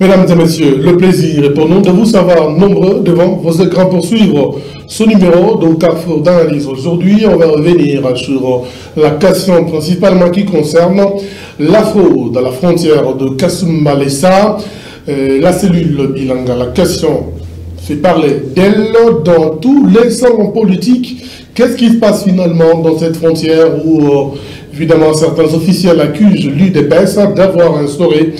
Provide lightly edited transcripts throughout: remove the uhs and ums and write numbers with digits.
Mesdames et messieurs, le plaisir est pour nous de vous savoir nombreux devant vos écrans pour suivre ce numéro de Carrefour d'analyse. Aujourd'hui, on va revenir sur la question principalement qui concerne la fraude à la frontière de Kasumbalesa. La cellule Bilanga, la question fait parler d'elle dans tous les salons politiques. Qu'est-ce qui se passe finalement dans cette frontière où, évidemment, certains officiels accusent l'UDPS d'avoir instauré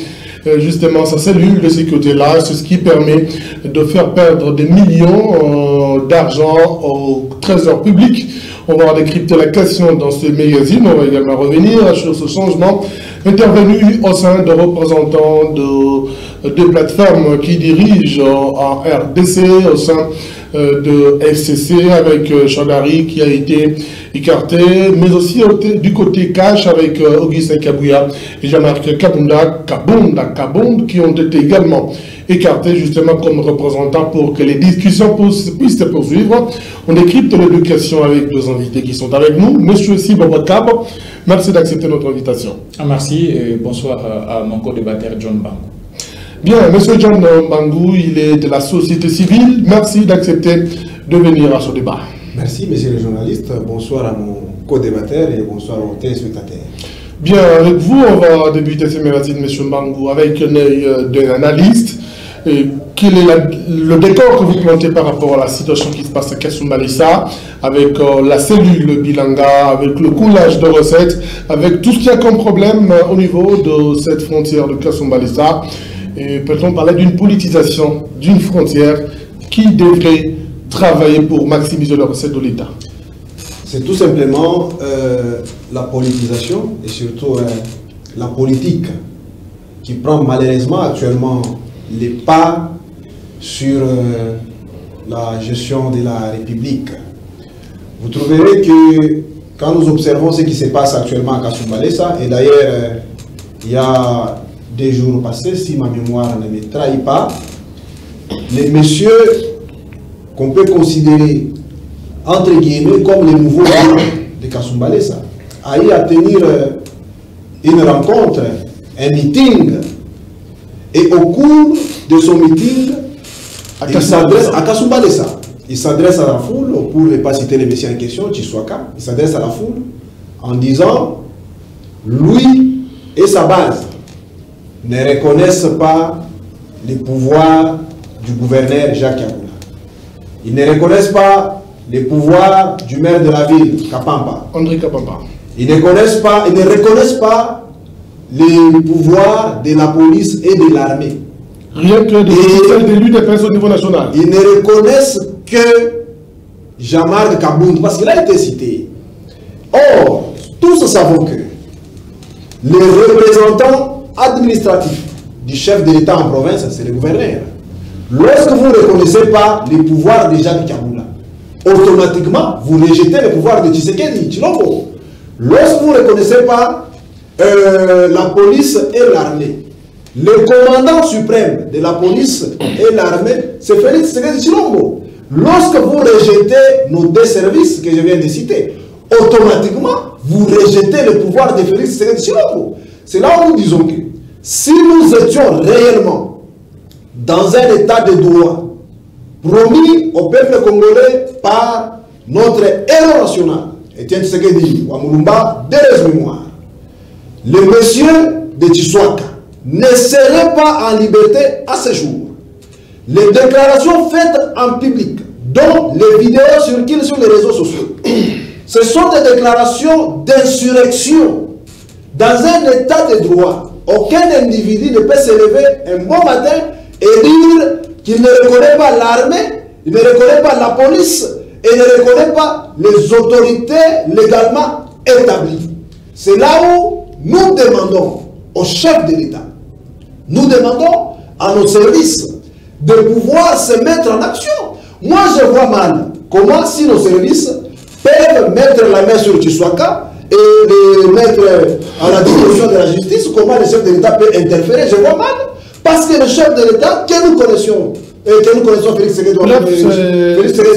justement sa cellule de sécurité-là, c'est ce qui permet de faire perdre des millions d'argent au trésor public. On va décrypter la question dans ce magazine. On va également revenir sur ce changement intervenu au sein de représentants de plateformes qui dirigent en RDC, au sein de FCC avec Chandari qui a été écarté, mais aussi du côté cash avec Augustin Kabouya et Jean-Marc Kabund qui ont été également écartés justement comme représentants pour que les discussions puissent se poursuivre. On décrypte l'éducation avec deux invités qui sont avec nous. Monsieur Sibo Kab, merci d'accepter notre invitation. Merci et bonsoir à mon co-débatteur John Bangou. Bien, monsieur John Bangou, il est de la société civile. Merci d'accepter de venir à ce débat. Merci, monsieur le journaliste. Bonsoir à mon co-débatteur et bonsoir aux téléspectateurs. Bien, avec vous, on va débuter ce magazine, monsieur Bangou, avec un œil d'un analyste. Quel est le décor que vous plantez par rapport à la situation qui se passe à Kasumbalesa, avec la cellule Bilanga, avec le coulage de recettes, avec tout ce qu'il y a comme problème au niveau de cette frontière de Kasumbalesa? Et peut-on parler d'une politisation d'une frontière qui devrait travailler pour maximiser les recettes de l'État? C'est tout simplement la politisation et surtout la politique qui prend malheureusement actuellement les pas sur la gestion de la République. Vous trouverez que quand nous observons ce qui se passe actuellement à Kasumbalesa, et d'ailleurs il y a des jours passés, si ma mémoire ne me trahit pas, les messieurs qu'on peut considérer entre guillemets comme les nouveaux de Kasumbalesa a eu à tenir une rencontre, un meeting, et au cours de son meeting, il s'adresse à Kasumbalesa. Il s'adresse à la foule, pour ne pas citer les messieurs en question, Chiswaka, il s'adresse à la foule en disant, lui et sa base ne reconnaissent pas les pouvoirs du gouverneur Jacques Yaboula. Ils ne reconnaissent pas les pouvoirs du maire de la ville, Kapamba. André Kapamba. Ils ne reconnaissent pas les pouvoirs de la police et de l'armée. Rien que de l'UDPS au niveau national. Ils ne reconnaissent que Jean-Marc Kabund, parce qu'il a été cité. Or, tous savons que les représentants administratifs du chef de l'État en province, c'est le gouverneur. Lorsque vous ne reconnaissez pas les pouvoirs de Jacques Kaboula, automatiquement, vous rejetez le pouvoir de Tshisekedi, Tshilombo. Lorsque vous ne reconnaissez pas la police et l'armée, le commandant suprême de la police et l'armée, c'est Félix Tshisekedi Tshilombo. Lorsque vous rejetez nos deux services que je viens de citer, automatiquement, vous rejetez le pouvoir de Félix Tshisekedi Tshilombo. C'est là où nous disons que si nous étions réellement dans un état de droit promis au peuple congolais par notre héros national, Étienne Tshisekedi Wamulumba, de mémoire, le monsieur de Tshiswaka ne serait pas en liberté à ce jour. Les déclarations faites en public, dont les vidéos circulent sur les réseaux sociaux, ce sont des déclarations d'insurrection. Dans un état de droit, aucun individu ne peut se lever un bon matin et dire qu'il ne reconnaît pas l'armée, il ne reconnaît pas la police et ne reconnaît pas les autorités légalement établies. C'est là où nous demandons au chef de l'État, nous demandons à nos services de pouvoir se mettre en action. Moi, je vois mal comment, si nos services peuvent mettre la main sur Tshiswaka et de mettre à la disposition de la justice, comment le chef de l'État peut interférer, je vois mal. Parce que le chef de l'État, que nous connaissions Félix Tshisekedi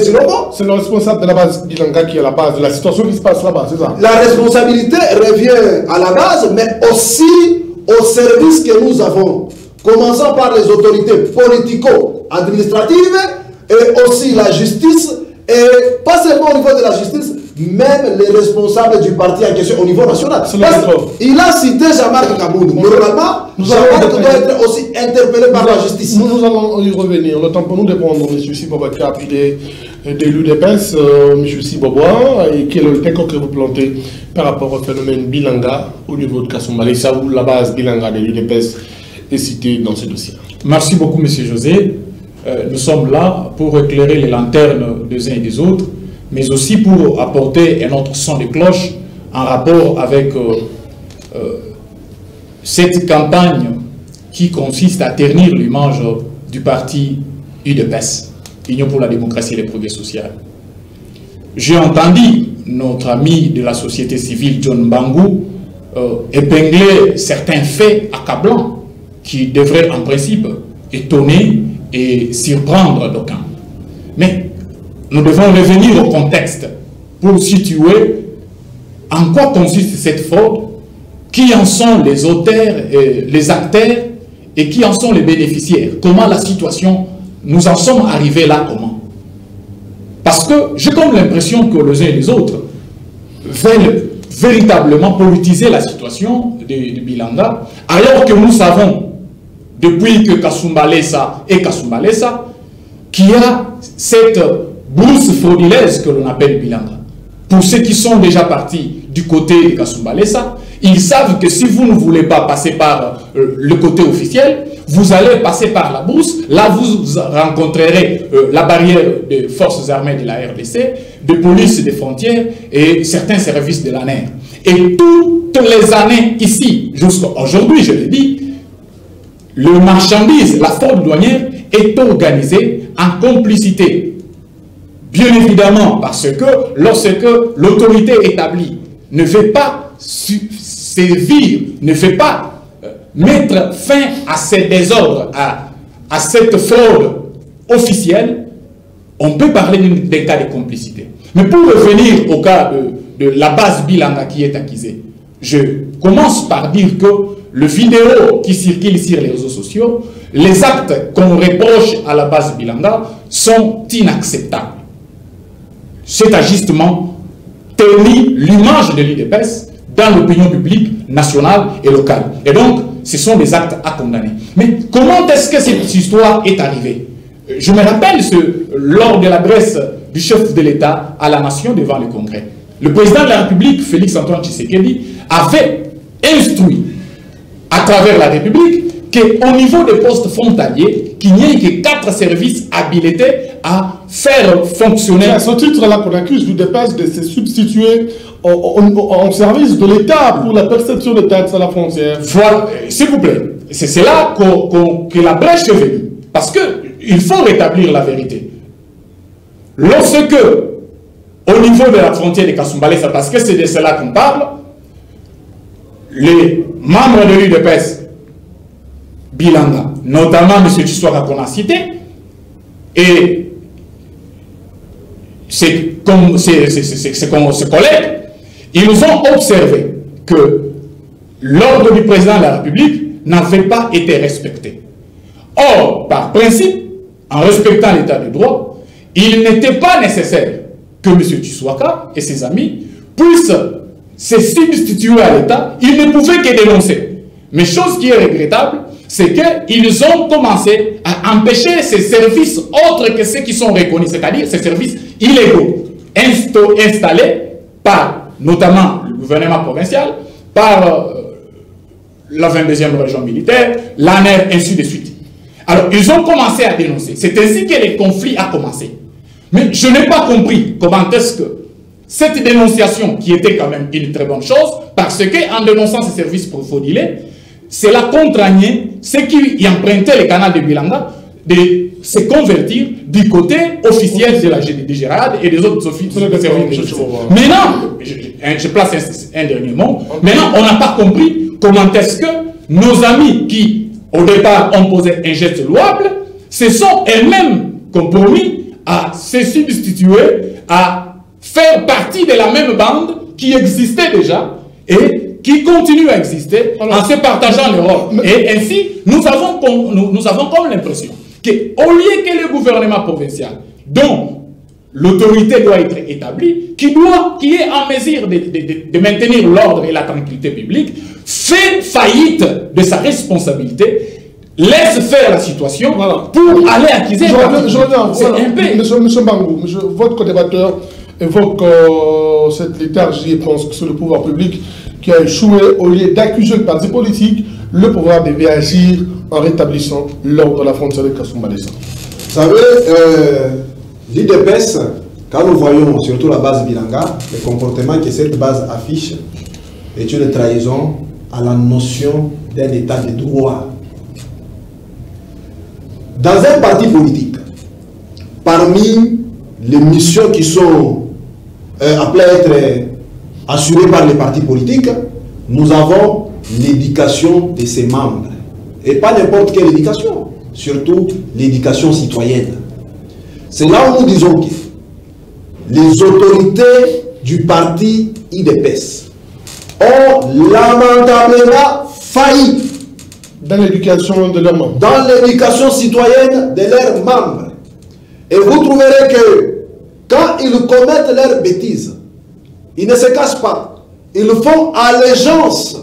Tshilombo, c'est le responsable de la base Bilanga qui est à la base de la situation qui se passe là-bas, c'est ça? La responsabilité revient à la base, mais aussi au service que nous avons commençant par les autorités politico-administratives et aussi la justice, et pas seulement au niveau de la justice, même les responsables du parti en question au niveau national. Il a cité Jean-Marc Kaboundou. Normalement, Jean-Marc doit être aussi interpellé par la justice. Nous allons y revenir. Le temps pour nous de prendre M. Sibobaka, puis de l'UDPS, M. Sibobois, et quel est le décor que vous plantez par rapport au phénomène Bilanga au niveau de Kasumbalesa, où la base Bilanga de l'UDPS est citée dans ce dossier. Merci beaucoup, M. José. Nous sommes là pour éclairer les lanternes des uns et des autres, mais aussi pour apporter un autre son de cloche en rapport avec cette campagne qui consiste à ternir l'image du parti UDPS, Union pour la démocratie et le progrès social. J'ai entendu notre ami de la société civile, John Mbangou, épingler certains faits accablants qui devraient en principe étonner et surprendre d'aucuns. Mais nous devons revenir au contexte pour situer en quoi consiste cette fraude, qui en sont les auteurs, les acteurs et qui en sont les bénéficiaires. Comment la situation, nous en sommes arrivés là, comment? Parce que j'ai comme l'impression que les uns et les autres veulent véritablement politiser la situation de Bilanga, alors que nous savons, depuis que Kasumbalesa est Kasumbalesa, qu'il y a cette brousse frauduleuse que l'on appelle Bilanga. Pour ceux qui sont déjà partis du côté de Kasumbalesa, ils savent que si vous ne voulez pas passer par le côté officiel, vous allez passer par la brousse. Là, vous rencontrerez la barrière des forces armées de la RDC, de police des frontières et certains services de l'ANER. Et toutes les années ici, jusqu'à aujourd'hui, je l'ai dit, le marchandise, la fraude douanière est organisée en complicité. Bien évidemment, parce que lorsque l'autorité établie ne fait pas sévir, ne fait pas mettre fin à ces désordres, à cette fraude officielle, on peut parler d'un cas de complicité. Mais pour revenir au cas de la base Bilanga qui est accusée, je commence par dire que le vidéo qui circule sur les réseaux sociaux, les actes qu'on reproche à la base Bilanga sont inacceptables. C'est à justement tenir l'image de l'UDPS dans l'opinion publique nationale et locale. Et donc, ce sont des actes à condamner. Mais comment est-ce que cette histoire est arrivée? Je me rappelle lors de l'adresse du chef de l'État à la nation devant le Congrès. Le président de la République, Félix-Antoine Tshisekedi, avait instruit à travers la République qu'au niveau des postes frontaliers, qu'il n'y ait que 4 services habilités à faire fonctionner. C'est à ce titre-là qu'on accuse l'UDPS de se substituer en service de l'État pour la perception des taxes à la frontière. Voilà, s'il vous plaît. C'est là que la brèche est venue. Parce qu'il faut rétablir la vérité. Lorsque, au niveau de la frontière de Kasumbalesa, parce que c'est de cela qu'on parle, les membres de l'UDPS, Bilanga, notamment M. Tshisoaka qu'on a cité, et ses collègues, ils ont observé que l'ordre du président de la République n'avait pas été respecté. Or, par principe, en respectant l'état de droit, il n'était pas nécessaire que M. Tshisoaka et ses amis puissent se substituer à l'État. Ils ne pouvaient que dénoncer. Mais chose qui est regrettable, c'est qu'ils ont commencé à empêcher ces services autres que ceux qui sont reconnus, c'est-à-dire ces services illégaux, installés par notamment le gouvernement provincial, par la 22e région militaire, l'ANER, ainsi de suite. Alors, ils ont commencé à dénoncer. C'est ainsi que le conflit a commencé. Mais je n'ai pas compris comment est-ce que cette dénonciation, qui était quand même une très bonne chose, parce qu'en dénonçant ces services frauduleux, cela contraignait ceux qui empruntaient le canal de Bilanga de se convertir du côté officiel de la DGRAD et des autres officiers de services. Maintenant, je place un dernier mot, maintenant on n'a pas compris comment est-ce que nos amis qui, au départ, ont posé un geste louable, se sont eux-mêmes compromis à se substituer, à faire partie de la même bande qui existait déjà et qui continuent à exister en se partageant les rôles. Et ainsi, nous avons comme l'impression qu'au lieu que le gouvernement provincial, dont l'autorité doit être établie, qui est en mesure de maintenir l'ordre et la tranquillité publique, fait faillite de sa responsabilité, laisse faire la situation pour aller acquiser. Monsieur Mbangou, votre co-débatteur évoque cette léthargie et pense que c'est le pouvoir public qui a échoué. Au lieu d'accuser le parti politique, le pouvoir devait agir en rétablissant l'ordre de la frontière de Kasumbalesa. Vous savez, l'IDPS, quand nous voyons surtout la base Bilanga, le comportement que cette base affiche est une trahison à la notion d'un état de droit. Dans un parti politique, parmi les missions qui sont appelées à être assurées par les partis politiques, nous avons l'éducation de ses membres. Et pas n'importe quelle éducation, surtout l'éducation citoyenne. C'est là où nous disons que les autorités du parti IDPS ont lamentablement failli dans l'éducation de leurs membres. Dans l'éducation citoyenne de leurs membres. Et vous trouverez que quand ils commettent leurs bêtises, ils ne se cachent pas. Ils font allégeance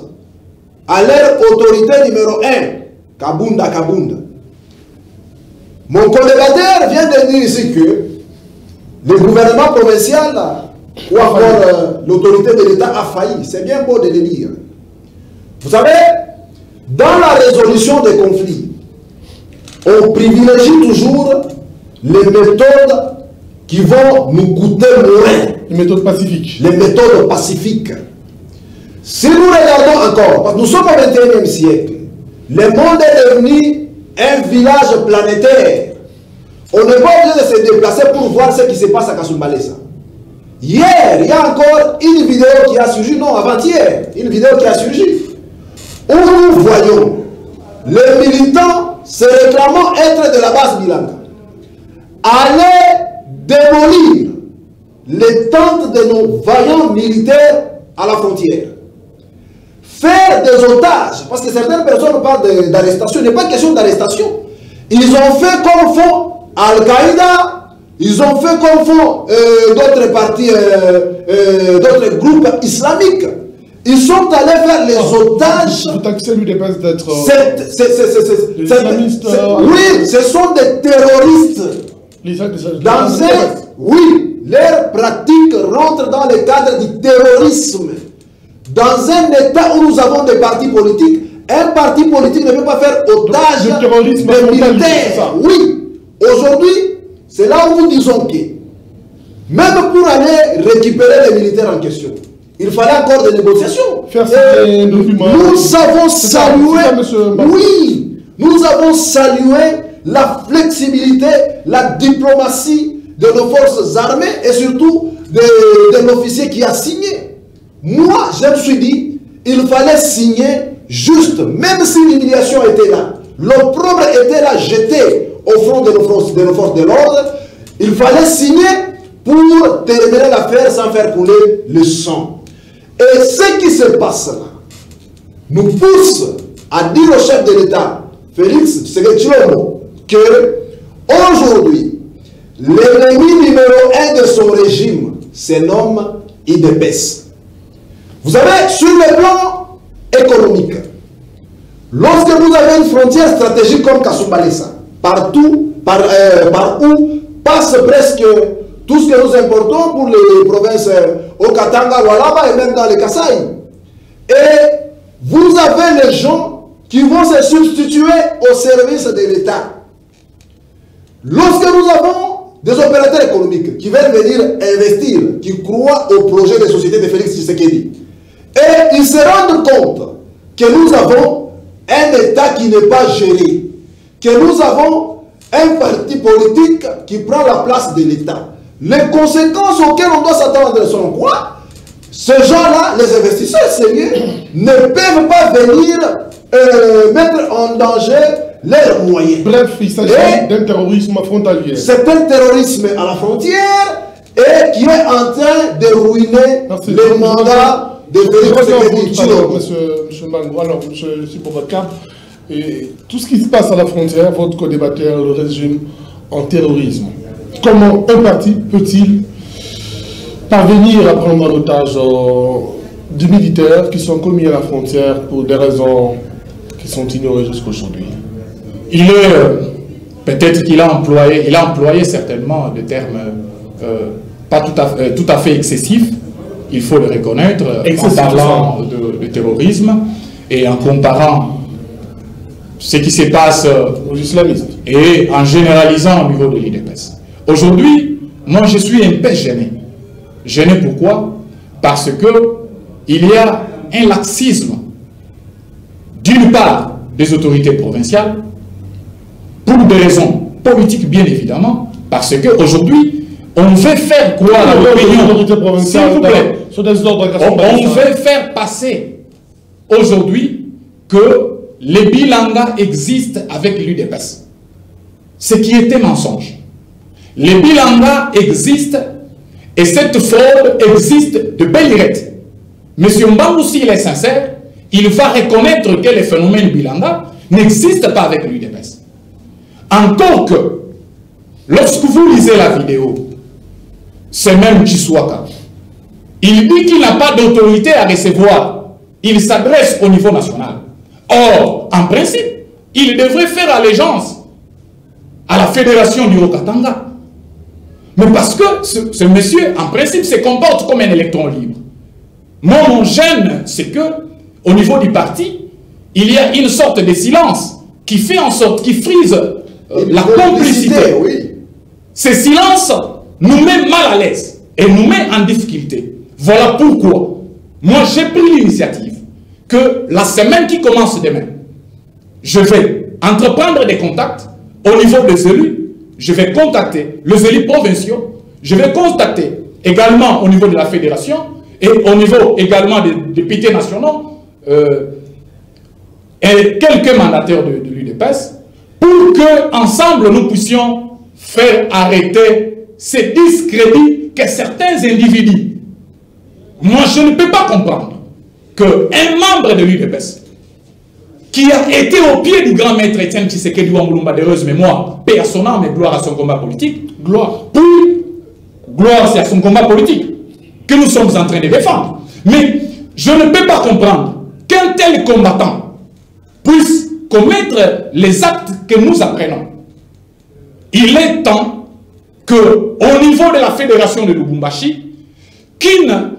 à leur autorité numéro 1, Kabunda Kabunda. Mon co-débatteur vient de dire ici que le gouvernement provincial ou encore l'autorité de l'État a failli. C'est bien beau de le dire. Vous savez, dans la résolution des conflits, on privilégie toujours les méthodes qui vont nous coûter moins. Les méthodes pacifiques. Les méthodes pacifiques. Si nous regardons encore, parce que nous sommes au XXIe siècle, le monde est devenu un village planétaire. On n'est pas obligé de se déplacer pour voir ce qui se passe à Kasumbalesa. Hier, il y a encore une vidéo qui a surgi, non, avant-hier, une vidéo qui a surgi, où nous voyons les militants se réclamant être de la base Bilanga aller démolir les tentes de nos vaillants militaires à la frontière. Faire des otages, parce que certaines personnes parlent d'arrestation, il n'est pas question d'arrestation. Ils ont fait comme font Al-Qaïda, ils ont fait comme font d'autres partis, d'autres groupes islamiques. Ils sont allés faire les otages. Vous taxez l'UDPS d'être oui, ce sont des terroristes. Oui, leurs pratiques rentrent dans le cadre du terrorisme. Dans un État où nous avons des partis politiques, un parti politique ne peut pas faire otage des militaires. Oui, aujourd'hui, c'est là où nous disons que, même pour aller récupérer les militaires en question, il fallait encore des négociations. Nous avons salué, oui, nous avons salué la flexibilité, la diplomatie de nos forces armées et surtout de l'officier qui a signé. Moi, je me suis dit, il fallait signer juste, même si l'humiliation était là, l'opprobre était là, jeté au front de nos forces de l'ordre, il fallait signer pour terminer l'affaire sans faire couler le sang. Et ce qui se passe là nous pousse à dire au chef de l'État, Félix Tshisekedi, que aujourd'hui, l'ennemi numéro 1 de son régime se nomme IDPS. Vous savez, sur le plan économique, lorsque vous avez une frontière stratégique comme Kasumbalesa, partout, par où passe presque tout ce que nous importons pour les provinces au Katanga, Lualaba et même dans les Kasaï. Et vous avez les gens qui vont se substituer au service de l'État. Lorsque nous avons des opérateurs économiques qui veulent venir investir, qui croient au projet des sociétés de Félix Tshisekedi, et ils se rendent compte que nous avons un État qui n'est pas géré, que nous avons un parti politique qui prend la place de l'État. Les conséquences auxquelles on doit s'attendre sont quoi? Ces gens-là, les investisseurs sérieux, ne peuvent pas venir mettre en danger leurs moyens. Bref, il s'agit d'un terrorisme frontalier. C'est un terrorisme à la frontière et qui est en train de ruiner les mandats Monsieur Mango, alors, je suis Boubacar. Et tout ce qui se passe à la frontière, votre co-débatteur le résume en terrorisme. Comment un parti peut-il parvenir à prendre en otage des militaires qui sont commis à la frontière pour des raisons qui sont ignorées jusqu'aujourd'hui? Peut-être qu'il a employé certainement des termes pas tout à fait excessifs, il faut le reconnaître, en parlant de terrorisme et en comparant ce qui se passe aux islamistes et en généralisant au niveau de l'UDPS. Aujourd'hui, moi je suis un peu gêné. Gêné pourquoi? Parce que il y a un laxisme, d'une part, des autorités provinciales, pour des raisons politiques bien évidemment, parce qu'aujourd'hui, on veut faire croire à l'opinion, s'il vous plaît, on veut faire passer aujourd'hui que les bilanga existent avec l'UDPS. Ce qui était mensonge. Les bilanga existent et cette fraude existe de belle lurette. Monsieur Mbangou, s'il est sincère, il va reconnaître que les phénomènes bilanga n'existent pas avec l'UDPS. Encore que, lorsque vous lisez la vidéo, c'est même Chiswaka. Il dit qu'il n'a pas d'autorité à recevoir. Il s'adresse au niveau national. Or, en principe, il devrait faire allégeance à la fédération du Haut-Katanga. Mais parce que ce monsieur, en principe, se comporte comme un électron libre. Moi, mon gêne, c'est que, au niveau du parti, il y a une sorte de silence qui fait en sorte, qui frise la complicité. Oui. Ce silence nous met mal à l'aise et nous met en difficulté. Voilà pourquoi, moi, j'ai pris l'initiative que la semaine qui commence demain, je vais entreprendre des contacts au niveau des élus. Je vais contacter les élus provinciaux. Je vais contacter également au niveau de la fédération et au niveau également des députés nationaux et quelques mandataires de l'UDPS pour que ensemble nous puissions faire arrêter ces discrédits que certains individus. Moi, je ne peux pas comprendre qu'un membre de l'UDPS qui a été au pied du grand maître Étienne Tshisekedi Wambulumba d'heureuse mémoire, paix à son âme et gloire à son combat politique, gloire c'est à son combat politique que nous sommes en train de défendre. Mais je ne peux pas comprendre qu'un tel combattant puisse commettre les actes que nous apprenons. Il est temps qu'au niveau de la fédération de Lubumbashi, qu'une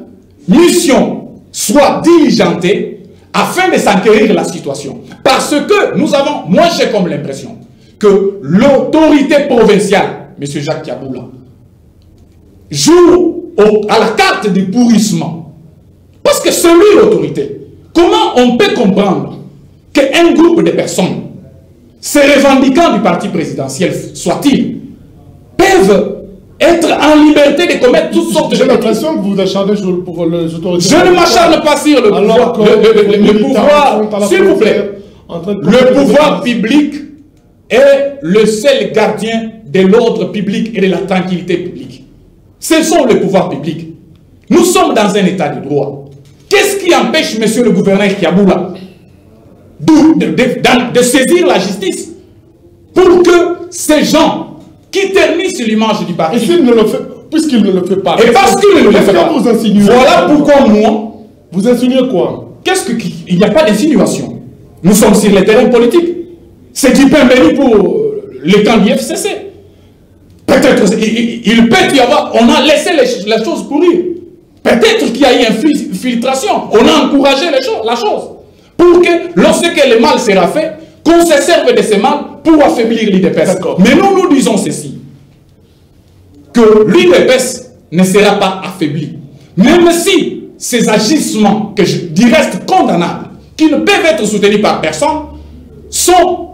mission soit diligentée afin de s'enquérir de la situation. Parce que nous avons, moi j'ai comme l'impression que l'autorité provinciale, M. Jacques Tiaboula, joue à la carte du pourrissement. Parce que c'est lui l'autorité. Comment on peut comprendre qu'un groupe de personnes, ces revendiquants du parti présidentiel, soit-il, peuvent être en liberté de commettre toutes sortes de... J'ai l'impression que vous vous acharnez pour les autorités. Je ne m'acharne pas sur le pouvoir. Le pouvoir, s'il vous plaît, le pouvoir public est le seul gardien de l'ordre public et de la tranquillité publique. Ce sont les pouvoirs publics. Nous sommes dans un état de droit. Qu'est-ce qui empêche, monsieur le gouverneur Kiaboula, de saisir la justice pour que ces gens qui ternissent l'image du parti... Et s'il ne le fait, puisqu'il ne le fait pas... Et parce qu'il ne le fait pas, vous insinuez, voilà pourquoi moi... Vous insinuez quoi? Il n'y a pas d'insinuation. Nous sommes sur le terrain politique. C'est du pain béni pour les camps du FCC. Peut-être il peut y avoir... On a laissé les choses pourrir. Peut-être qu'il y a eu une filtration. On a encouragé la chose. Pour que, lorsque le mal sera fait, qu'on se serve de ce mal pour affaiblir l'UDPS. Mais nous disons ceci, que l'UDPS ne sera pas affaibli. Même si ces agissements, que je dis restent condamnables, qui ne peuvent être soutenus par personne, sont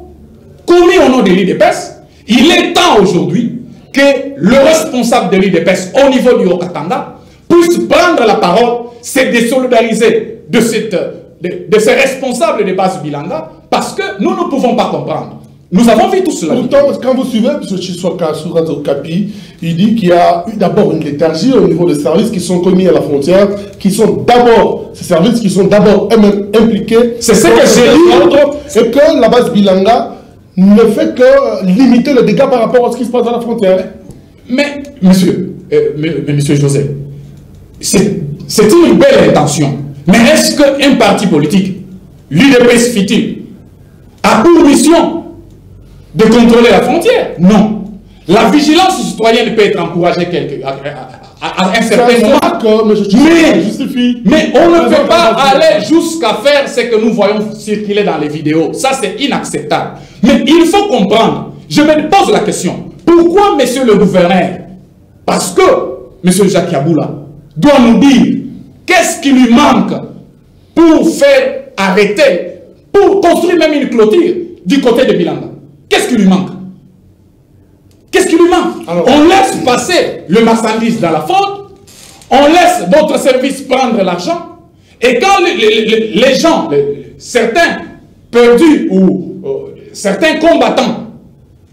commis au nom de l'UDPS, il est temps aujourd'hui que le responsable de l'UDPS au niveau du Haut-Katanga puisse prendre la parole, se désolidariser de ces responsables de base Bilanga, parce que nous ne pouvons pas comprendre Nous avons vu tout cela. Pourtant, quand vous suivez M. Chiswaka sur Radio Okapi, il dit qu'il y a eu d'abord une léthargie au niveau des services qui sont commis à la frontière, qui sont d'abord, ces services qui sont d'abord impliqués. C'est ce que j'ai dit. Et que la base Bilanga ne fait que limiter le dégât par rapport à ce qui se passe à la frontière. Mais, monsieur José, c'est une belle intention. Mais est-ce qu'un parti politique, l'UDPS FITI, a pour mission de contrôler la frontière? Non. La vigilance citoyenne peut être encouragée à un certain moment. Mais on ne peut pas aller jusqu'à faire ce que nous voyons circuler dans les vidéos. Ça, c'est inacceptable. Mais il faut comprendre. Je me pose la question. Pourquoi, monsieur le gouverneur, parce que monsieur Jacques Yaboula doit nous dire qu'est-ce qui lui manque pour faire arrêter, pour construire même une clôture du côté de Bilanga? Qu'est-ce qui lui manque? Qu'est-ce qui lui manque? Alors, on laisse passer le marchandise dans la faute, on laisse d'autres services prendre l'argent, et quand les gens, certains perdus ou certains combattants,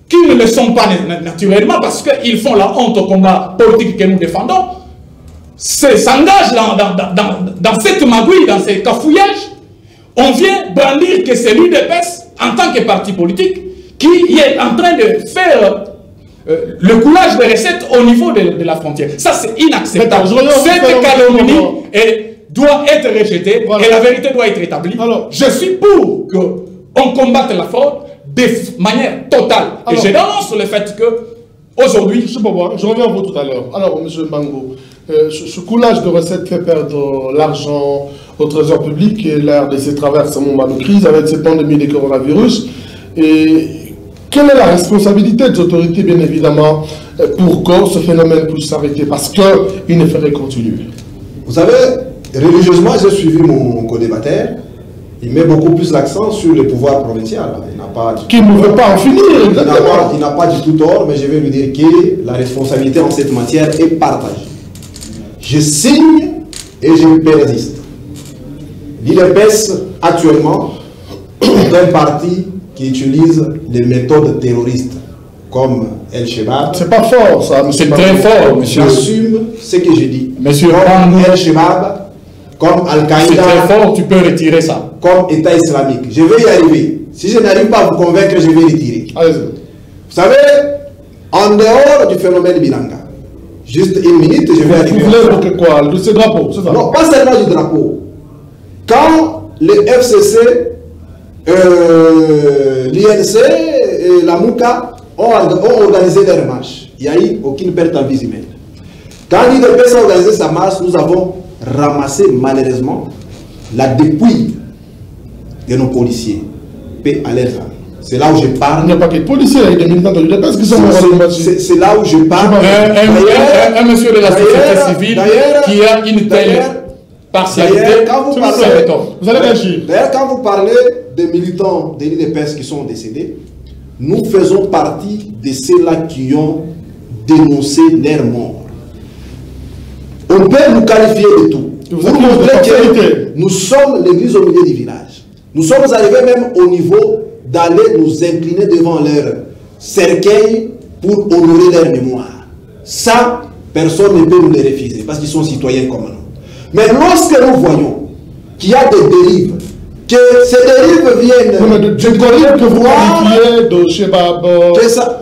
qui ne le sont pas naturellement parce qu'ils font la honte au combat politique que nous défendons, s'engagent dans cette magouille, dans ces cafouillages, on vient brandir que c'est l'UDPS en tant que parti politique qui est en train de faire le coulage de recettes au niveau de la frontière. Ça, c'est inacceptable. Cette calomnie doit être rejetée, voilà, et la vérité doit être établie. Alors, je suis pour qu'on combatte la fraude de manière totale. Alors, et je dénonce le fait que aujourd'hui... Je reviens à vous tout à l'heure. Alors, M. Bango, ce coulage de recettes fait perdre l'argent au trésor public et l'RDC traverse un moment de crise avec cette pandémie de coronavirus. Et quelle est la responsabilité des autorités, bien évidemment, pour que ce phénomène puisse s'arrêter? Parce qu'il ne ferait continuer. Vous savez, religieusement, j'ai suivi mon co-débatteur. Il met beaucoup plus l'accent sur le pouvoir provincial. Il n'a pas... Qui ne veut pas en finir. Il n'a pas du tout tort, mais je vais lui dire que la responsabilité en cette matière est partagée. Je signe et je persiste. L'UDPS, actuellement, est un parti qui utilise des méthodes terroristes comme El-Shebab. C'est pas fort, ça, monsieur. C'est très fort, monsieur. J'assume ce que j'ai dit. Monsieur, comme El-Shebab, comme Al-Qaïda. C'est très fort, tu peux retirer ça. Comme État islamique. Je vais y arriver. Si je n'arrive pas à vous convaincre, je vais retirer. Allez-y. Vous savez, en dehors du phénomène Bilanga, juste une minute, je vais arriver. Vous voulez quoi? De ce drapeau, c'est ça? Non, pas seulement du drapeau. Quand le FCC, l'INC et la MOUCA ont organisé leur marche, il n'y a eu aucune perte en vie humaine. Quand l'UDPS a organisé sa marche, nous avons ramassé malheureusement la dépouille de nos policiers. Paix à leurs âmes. C'est là où je parle. Il n'y a pas que de policiers, il y a des militants de l'UDPS qui sont morts. C'est là où je parle. Un monsieur de la société civile qui a une telle partialité. Vous allez réagir. D'ailleurs, quand vous parlez des militants de l'UDPS qui sont décédés, nous faisons partie de ceux-là qui ont dénoncé leur mort. On peut nous qualifier de tout. Pour montrer que nous sommes l'église au milieu du village. Nous sommes arrivés même au niveau d'aller nous incliner devant leur cercueil pour honorer leur mémoire. Ça, personne ne peut nous le refuser parce qu'ils sont citoyens comme nous. Mais lorsque nous voyons qu'il y a des dérives, que ces dérives viennent du dérive que vous qualifiez de Shebab.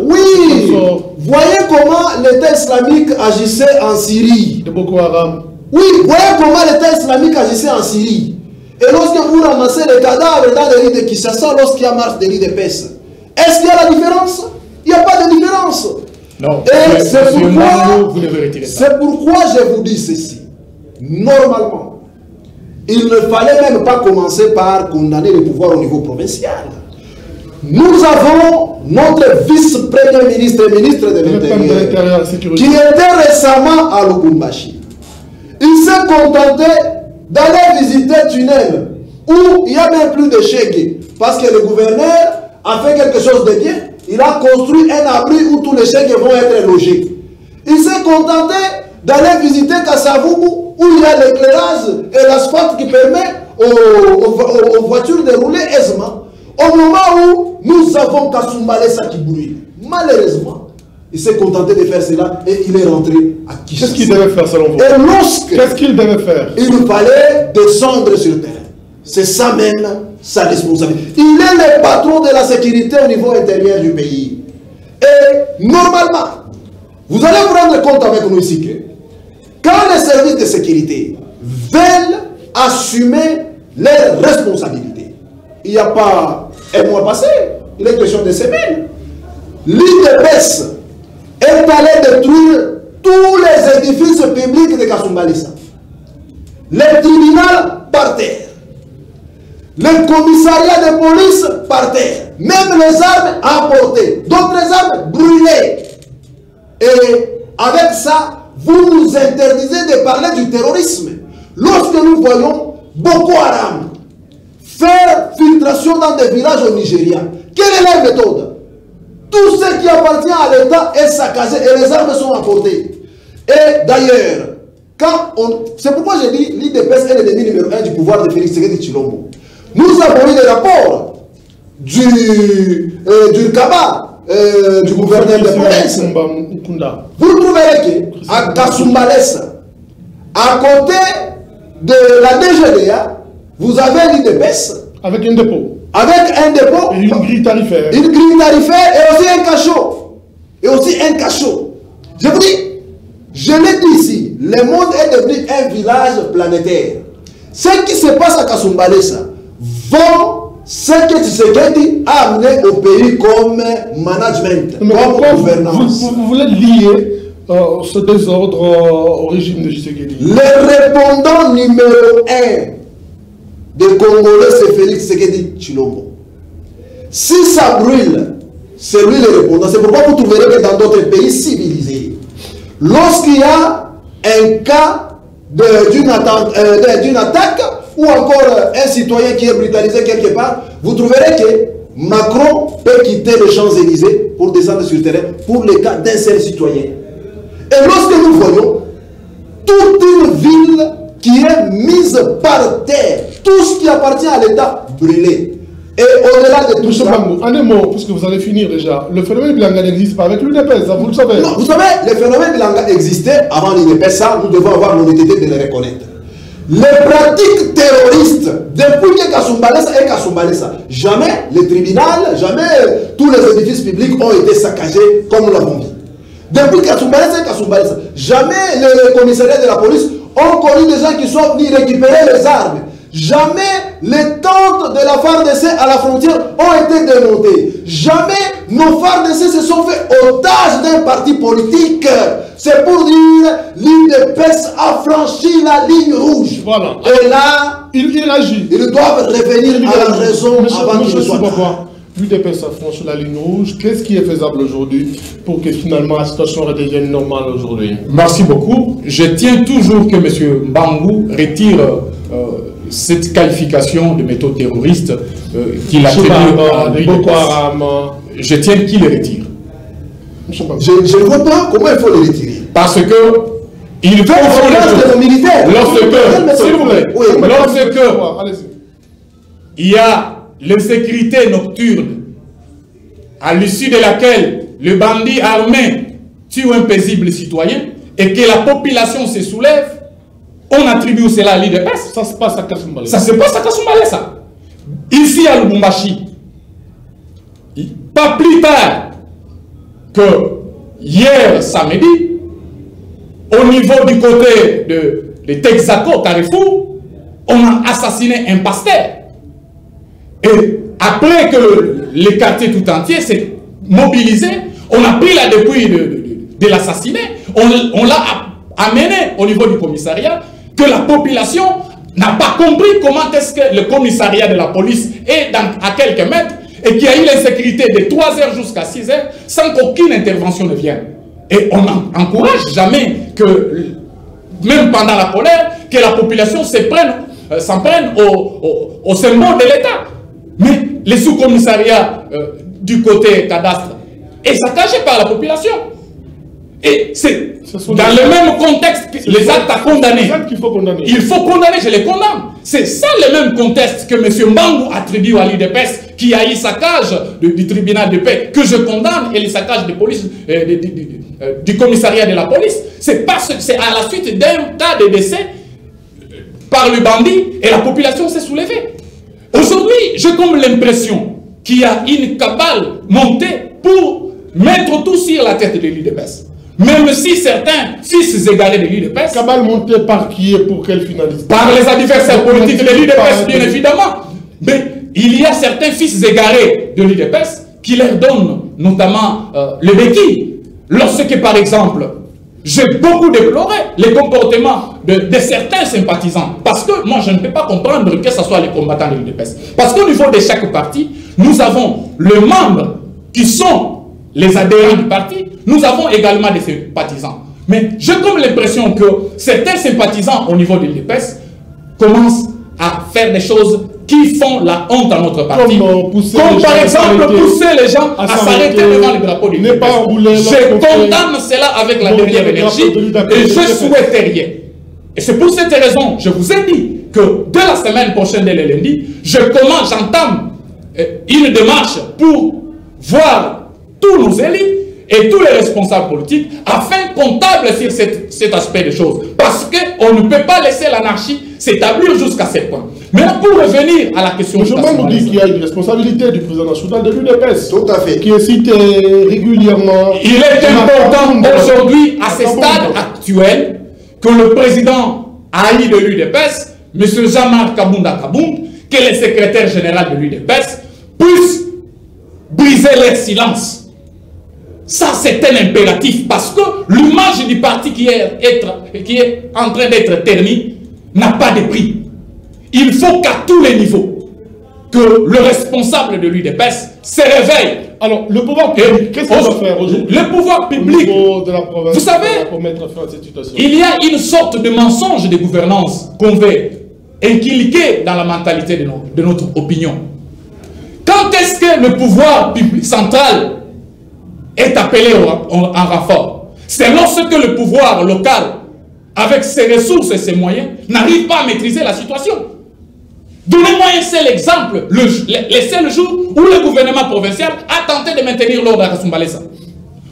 Oui, voyez comment l'État islamique agissait en Syrie. De Boko Haram. Oui, voyez comment l'État islamique agissait en Syrie. Et lorsque vous ramassez les cadavres dans les rues de Kinshasa, lorsqu'il y a marche des rues de Pesse, est-ce qu'il y a la différence? Il n'y a pas de différence. Non. Et c'est pourquoi je vous dis ceci. Normalement, il ne fallait même pas commencer par condamner le pouvoir au niveau provincial. Nous avons notre vice-premier ministre et ministre de l'Intérieur qui était récemment à Lubumbashi. Il s'est contenté d'aller visiter Tunnel où il n'y a même plus de chèques parce que le gouverneur a fait quelque chose de bien. Il a construit un abri où tous les chèques vont être logés. Il s'est contenté d'aller visiter Kassavubu où il y a l'éclairage et l'asphalte qui permet aux voitures de rouler aisément. Au moment où nous avons Kasumbalesa qui brûle, malheureusement, il s'est contenté de faire cela et il est rentré à Kinshasa. Qu'est-ce qu'il devait faire selon vous? Et lorsque qu'est-ce qu'il devait faire? Il fallait descendre sur terre. C'est ça même sa responsabilité. Il est le patron de la sécurité au niveau intérieur du pays. Et normalement, vous allez vous rendre compte avec nous ici que quand les services de sécurité veulent assumer leurs responsabilités, il n'y a pas un mois passé, il est question de semaines, l'IDPS est allé détruire tous les édifices publics de Kasumbalesa. Le tribunal par terre. Le commissariat de police par terre. Même les armes emportées. D'autres armes brûlées. Et avec ça, vous nous interdisez de parler du terrorisme. Lorsque nous voyons Boko Haram faire filtration dans des villages au Nigeria, quelle est la méthode? Tout ce qui appartient à l'État est saccagé et les armes sont emportées. Et d'ailleurs, c'est pourquoi j'ai dit l'IDPS est l'ennemi numéro 1 du pouvoir de Félix Tshisekedi Tshilombo. Nous avons eu des rapports du Kaba, du gouverneur de province. Vous trouverez qu'à Kasumbalesa, à côté de la DGDA, vous avez l'IDPS. Avec un dépôt. Avec un dépôt. Et une grille tarifaire. Une grille tarifaire et aussi un cachot. Et aussi un cachot. Je vous dis, je l'ai dit ici, le monde est devenu un village planétaire. Ce qui se passe à Kasumbalesa vont ce que Tshisekedi a amené au pays comme management, comme gouvernance. Vous voulez lier ce désordre au régime de Tshisekedi? Le répondant numéro 1 des Congolais, c'est Félix Tshisekedi Tshilombo. Si ça brûle, c'est lui le répondant. C'est pourquoi vous trouverez que dans d'autres pays civilisés, lorsqu'il y a un cas d'une attaque ou encore un citoyen qui est brutalisé quelque part, vous trouverez que Macron peut quitter les Champs-Élysées pour descendre sur le terrain pour le cas d'un seul citoyen. Et lorsque nous voyons toute une ville qui est mise par terre, tout ce qui appartient à l'État brûlé. Et au-delà de tout ça... En un mot, puisque vous allez finir déjà, le phénomène Bilanga n'existe pas avec l'UDPS, vous le savez. Non, vous savez, le phénomène Bilanga existait avant l'UDPS, ça, nous devons avoir l'honnêteté de le reconnaître. Les pratiques terroristes, depuis que Kasumbalesa est Kasumbalesa, jamais le tribunal, jamais tous les édifices publics ont été saccagés comme nous l'avons dit. Depuis Kasumbalesa et Kasumbalesa, jamais les commissariats de la police ont connu des gens qui sont venus récupérer les armes. Jamais les tentes de la FARDC à la frontière ont été démontées. Jamais nos FARDC se sont fait otages d'un parti politique. C'est pour dire l'UDPS a franchi la ligne rouge. Voilà. Et là, il agit. Ils doivent revenir à la raison avant qu'il ne soit tard. L'UDPS a franchi la ligne rouge. Qu'est-ce qui est faisable aujourd'hui pour que finalement la situation redevienne normale aujourd'hui? Merci beaucoup. Je tiens toujours que M. Mbangou retire cette qualification de méthode terroriste qu'il a tenue à Boko Haram. Je tiens qu'il le retire. Je ne vois pas comment il faut le retirer. Parce que il veut les militaires. Lorsque il y a l'insécurité nocturne à l'issue de laquelle le bandit armé tue un paisible citoyen et que la population se soulève, on attribue cela à l'IDPS. Ça se passe à Kasumbalesa. Ça se passe à Kasumbalesa. Ici à Lubumbashi. Pas plus tard que hier samedi, au niveau du côté de Texaco, Carrefour, on a assassiné un pasteur. Et après que le quartier tout entier s'est mobilisé, on a pris la dépouille de l'assassiné, on l'a amené au niveau du commissariat, que la population n'a pas compris comment est-ce que le commissariat de la police est à quelques mètres et qu'il y a eu l'insécurité de 3 h jusqu'à 6 h sans qu'aucune intervention ne vienne. Et on n'encourage jamais que, même pendant la colère, que la population s'en prenne au symbole de l'État. Mais les sous-commissariats du côté cadastre est saccagé par la population. Et c'est Dans le même contexte, les actes à condamner. Qu'il faut condamner. Il faut condamner, je les condamne. C'est ça le même contexte que M. Mbangou attribue à l'UDPS, qui a eu saccage du tribunal de paix, que je condamne, et les saccages de police, du commissariat de la police. C'est à la suite d'un tas de décès par le bandit, et la population s'est soulevée. Aujourd'hui, j'ai comme l'impression qu'il y a une cabale montée pour mettre tout sur la tête de l'UDPS. Même si certains fils égarés de l'UDPS... Cabale montée par qui et pour quelle finalité? Par les adversaires politiques de l'UDPS, bien évidemment. Mais il y a certains fils égarés de l'UDPS qui leur donnent notamment le béquille. Lorsque, par exemple, j'ai beaucoup déploré les comportements de certains sympathisants. Parce que moi, je ne peux pas comprendre que ce soit les combattants de l'UDPS. Parce qu'au niveau de chaque parti, nous avons les membres qui sont les adhérents du parti, nous avons également des sympathisants. Mais j'ai comme l'impression que certains sympathisants au niveau de l'UDPS commencent à faire des choses qui font la honte à notre parti. Comme par exemple pousser les gens à s'arrêter devant le drapeau de l'UDPS. Je condamne cela avec la dernière énergie et je souhaite rien. Et c'est pour cette raison, je vous ai dit que dès la semaine prochaine, dès le lundi, j'entame une démarche pour voir tous nos élites et tous les responsables politiques afin comptable sur cet aspect des choses. Parce qu'on ne peut pas laisser l'anarchie s'établir jusqu'à ce point. Maintenant, pour revenir à la question... Je me dis qu'il y a une responsabilité du président national de l'UDPS. Tout à fait. Qui est cité régulièrement. Il est important aujourd'hui, à ce stade actuel, que le président AI de l'UDPS, M. Jean-Marc Kabunda Kabound, qui est le secrétaire général de l'UDPS, puisse briser leur silence. Ça, c'est un impératif parce que l'image du parti qui est en train d'être ternie n'a pas de prix. Il faut qu'à tous les niveaux, que le responsable de l'UDPS se réveille. Alors, le pouvoir public, qu'est-ce qu'on doit faire aujourd'hui? Le pouvoir public, de la province, vous savez, pour mettre fin à cette situation. Il y a une sorte de mensonge de gouvernance qu'on veut inculquer dans la mentalité de notre opinion. Quand est-ce que le pouvoir public central est appelé en renfort? C'est lorsque le pouvoir local, avec ses ressources et ses moyens, n'arrive pas à maîtriser la situation. Donnez-moi un seul exemple, le seul jour où le gouvernement provincial a tenté de maintenir l'ordre à Kasumbalesa.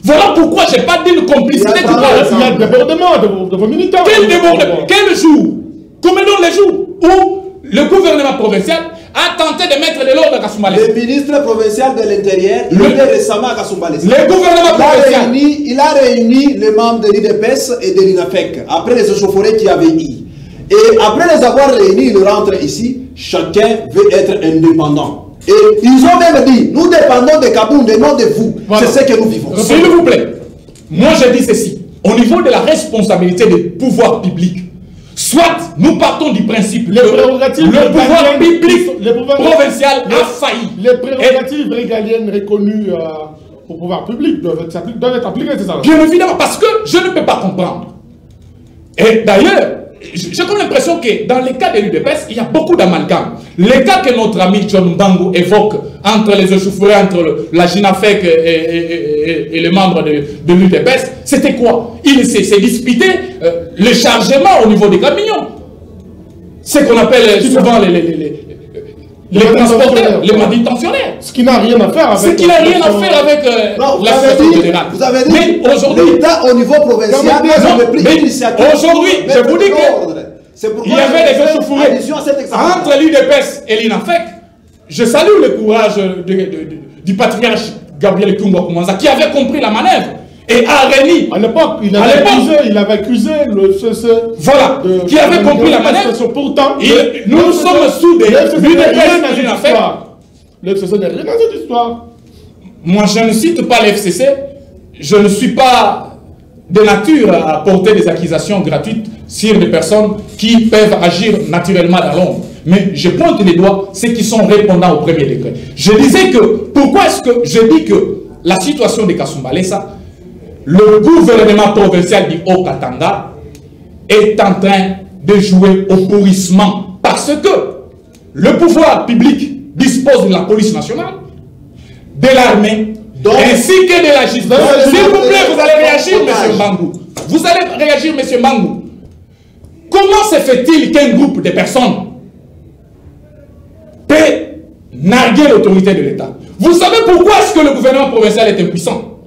Voilà pourquoi je n'ai pas dit une complicité du pouvoir. Il y a un débordement de vos militants. Quel débordement? Quel jour? Combien les jours où le gouvernement provincial a tenté de mettre de l'ordre à Kasumbalesa? Le ministre provincial de l'Intérieur, il était récemment à Kasumbalesa. Le gouvernement provincial. Il a réuni les membres de l'IDPS et de l'INAFEC, après les échauffourées qu'il y avait eu. Et après les avoir réunis, ils rentrent ici, chacun veut être indépendant. Et ils ont même dit, nous dépendons de Kabound et non de vous. Voilà. C'est ce que nous vivons. S'il vous plaît, moi je dis ceci, au niveau de la responsabilité des pouvoirs publics, soit nous partons du principe que le pouvoir public provincial a failli. Les prérogatives régaliennes reconnues au pouvoir public doivent être appliquées, c'est ça? Bien évidemment, parce que je ne peux pas comprendre. Et d'ailleurs, j'ai comme l'impression que dans les cas de l'UDPS, il y a beaucoup d'amalgames. Les cas que notre ami John Mbangou évoque entre les échauffourées, entre la GINAFEC et les membres de l'UDPS, c'était quoi? Il s'est disputé le chargement au niveau des camions. Ce qu'on appelle souvent les transporteurs, les manutentionnaires. Ce qui n'a rien à faire avec... Ce qui n'a rien à faire avec la situation générale. Vous avez dit, mais aujourd'hui, l'État au niveau provincial, aujourd'hui, je vous dis qu'il y avait des échauffourées entre l'UDPS et l'INAFEC. Je salue le courage du patriarche Gabriel Kumba Koumanza qui avait compris la manœuvre. Et à Rémi, à l'époque, il avait accusé le CC. Voilà, qui avait compris la manœuvre. Pourtant, nous sommes soudés. Le FCC n'est rien dans cette histoire. Moi, je ne cite pas le FCC. Je ne suis pas de nature à porter des accusations gratuites sur des personnes qui peuvent agir naturellement dans l'ombre. Mais je pointe les doigts ceux qui sont répondants au premier degré. Je disais que, pourquoi est-ce que je dis que la situation de Kasumbalesa, le gouvernement provincial du Haut-Katanga est en train de jouer au pourrissement parce que le pouvoir public dispose de la police nationale, de l'armée, ainsi que de la justice. S'il vous plaît, vous allez réagir, M. Mbangou. Vous allez réagir, M. Mangou. Comment se fait-il qu'un groupe de personnes peut narguer l'autorité de l'État? Vous savez pourquoi est-ce que le gouvernement provincial est impuissant?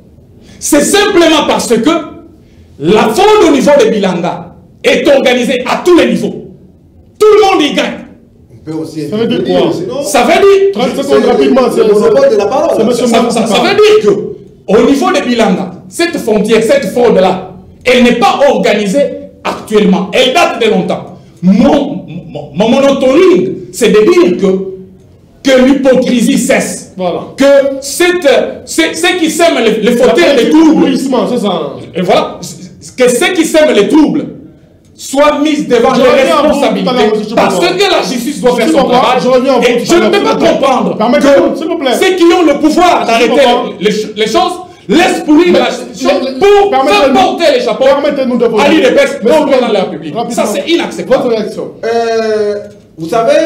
C'est simplement parce que la fraude au niveau de Bilanga est organisée à tous les niveaux. Tout le monde y gagne. On peut aussi ça veut dire quoi? Ça veut dire... 30 secondes rapidement, c'est le monopole de la parole. Ça veut dire que au niveau de Bilanga, cette frontière, cette fraude-là, elle n'est pas organisée actuellement. Elle date de longtemps. Mon monitoring, c'est de dire que l'hypocrisie cesse. Voilà. Que ceux qui sèment les fauteurs des troubles, c'est ça. et voilà, que ceux qui sèment les troubles soient mis devant les responsabilités. Parce que la justice doit faire son travail. Et je ne peux pas comprendre que ceux qui ont le pouvoir d'arrêter les choses laissent pourrir la justice pour faire porter les chapeaux à l'IDPS pour dans la République. Ça, c'est inacceptable. Votre réaction? Vous savez,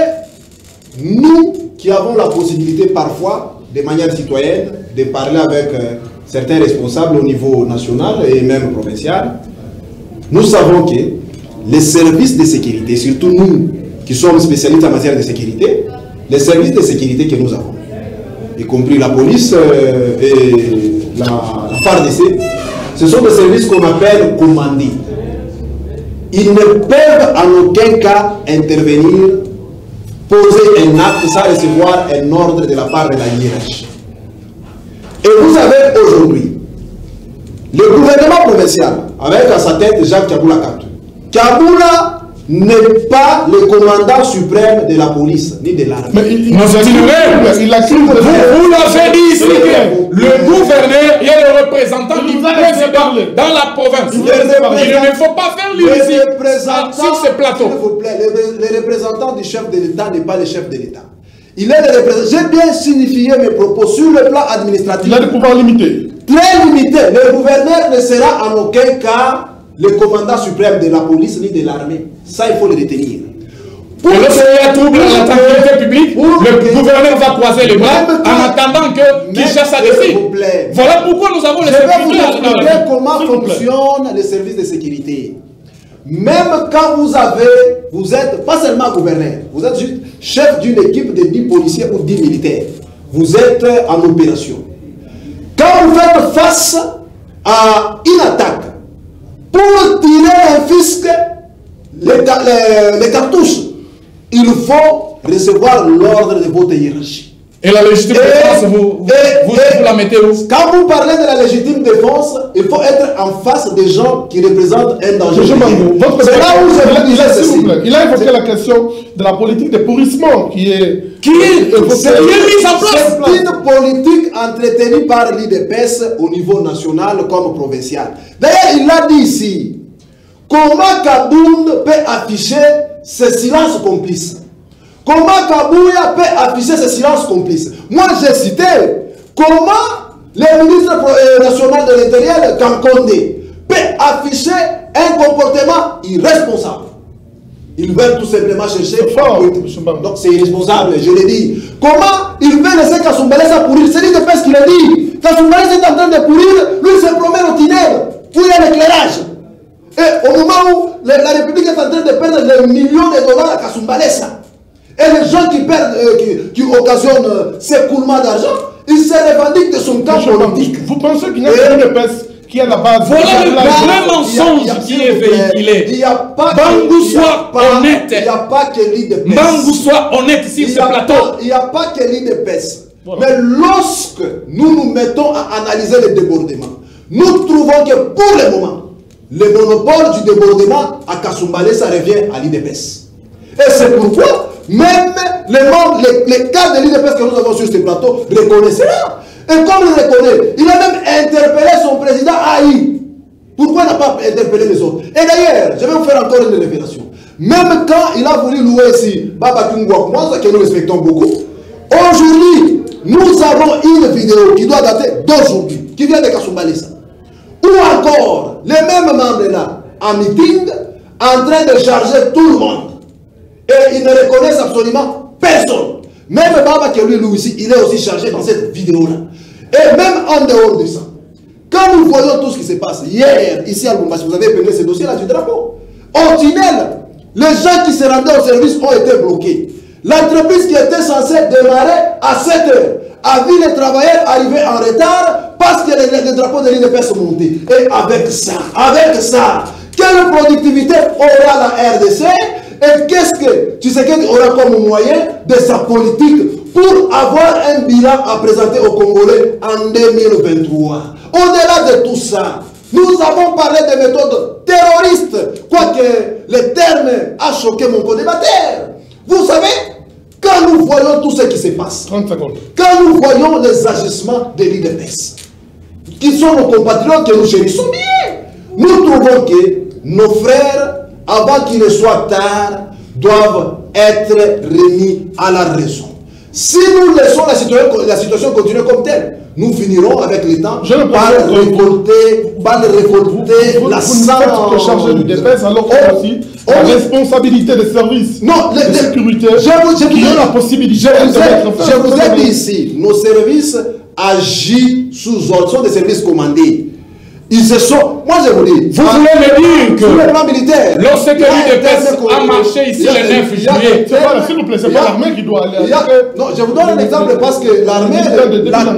nous qui avons la possibilité parfois, de manière citoyenne, de parler avec certains responsables au niveau national et même provincial, nous savons que les services de sécurité, surtout nous qui sommes spécialistes en matière de sécurité, les services de sécurité que nous avons, y compris la police et la FARDC, ce sont des services qu'on appelle commandés. Ils ne peuvent en aucun cas intervenir, poser un acte sans recevoir un ordre de la part de la hiérarchie. Et vous avez aujourd'hui le gouvernement provincial, avec à sa tête Jacques Kaboula Katou. Kaboula n'est pas le commandant suprême de la police, ni de l'armée. Mais il a cru. Vous l'avez dit ici que le gouverneur est le représentant du président dans la province. Il ne faut pas faire l'illusion sur ce plateau. S'il vous plaît, le représentant du chef de l'État n'est pas le chef de l'État. Il est le représentant. J'ai bien signifié mes propos sur le plan administratif. Il a des pouvoirs limités. Très limité. Le gouverneur ne sera en aucun cas le commandant suprême de la police ni de l'armée. Ça, il faut le retenir. Et lorsqu'il y a trouble à la tranquillité publique, le gouverneur va croiser les bras en attendant qu'il cherche sa décision. Voilà pourquoi nous avons les services. Je vais vous expliquer comment fonctionnent les services de sécurité. Même quand vous êtes pas seulement gouverneur, vous êtes juste chef d'une équipe de 10 policiers ou 10 militaires. Vous êtes en opération. Quand vous faites face à une attaque, pour tirer un fisc, les cartouches, il faut recevoir l'ordre de votre hiérarchie. Et la légitime défense, vous la mettez où? Quand vous parlez de la légitime défense, il faut être en face des gens qui représentent un danger. C'est là où il a évoqué la question de la politique de pourrissement qui est mise en place. C'est une politique entretenue par l'IDPS au niveau national comme provincial. D'ailleurs, il l'a dit ici. Comment Kaboun peut afficher ce silence complice? Comment Kabouya peut afficher ce silence complice? Moi, j'ai cité comment le ministre national de l'Intérieur, Kankonde, peut afficher un comportement irresponsable. Ils veulent tout simplement chercher... Donc c'est irresponsable, je l'ai dit. Comment il veut laisser Kasumbalesa pourrir? C'est l'IDPS qui l'a dit. Kasumbalesa est en train de pourrir, lui il se promène au tunnel, où il y a l'éclairage. Et au moment où la République est en train de perdre des millions de dollars à Kasumbalesa, et les gens qui perdent, qui occasionnent ces coulements d'argent, ils se revendiquent de son camp politique. Vous pensez qu'il y a une épaisse qui est à la base? Voilà le vrai mensonge qui est véhiculé. Il n'y a pas Bangou soit honnête. Il n'y a pas que l'IDPS. Bangou soit honnête sur ce plateau. Il n'y a pas que l'IDPS. Mais lorsque nous nous mettons à analyser les débordements, nous trouvons que pour le moment, le monopole du débordement à Kasumbalesa, ça revient à l'IDPS. Et c'est pourquoi même les membres, les cadres de l'IDPS que nous avons sur ce plateau reconnaissent cela. Et comme il reconnaît, il a même interpellé son président Aïe. Pourquoi il n'a pas interpellé les autres? Et d'ailleurs, je vais vous faire encore une révélation. Même quand il a voulu louer ici Baba Kungwa, que nous respectons beaucoup, aujourd'hui, nous avons une vidéo qui doit dater d'aujourd'hui, qui vient de Kasumbalesa. Ou encore, les mêmes membres là, en meeting, en train de charger tout le monde. Et ils ne reconnaissent absolument personne. Même Baba qui lui ici, il est aussi chargé dans cette vidéo-là. Et même en dehors de ça, quand nous voyons tout ce qui se passe, hier, ici à Lubumbashi, vous avez épinglé ce dossier-là du drapeau. Au tunnel, les gens qui se rendaient au service ont été bloqués. L'entreprise qui était censée démarrer à 7 h a vu les travailleurs arriver en retard parce que les drapeaux de l'IDPS sont montés. Et avec ça, quelle productivité aura la RDC et qu'est-ce que Tshisekedi aura comme moyen de sa politique pour avoir un bilan à présenter aux Congolais en 2023. Au-delà de tout ça, nous avons parlé de méthodes terroristes, quoique le terme a choqué mon co-débatteur. Vous savez, quand nous voyons tout ce qui se passe, 30 secondes. Quand nous voyons les agissements de l'IDPS, qui sont nos compatriotes que nous chérissons bien, nous trouvons que nos frères, avant qu'il ne soit tard, doivent être remis à la raison. Si nous laissons la situation continuer comme telle, nous finirons avec le temps par récolter la sanction. Chargé du DPS, alors aussi la responsabilité des services de sécurité qui ont la possibilité je vous ai dit ici, nos services agissent sous ordre, sont des services commandés. Ils se sont, moi je vous dis, vous voulez me dire que sur le plan militaire, lorsque l'UDPS a marché ici le 9 juillet, s'il vous plaît, c'est pas l'armée qui doit aller. Non, je vous donne un exemple parce que l'armée, les tentes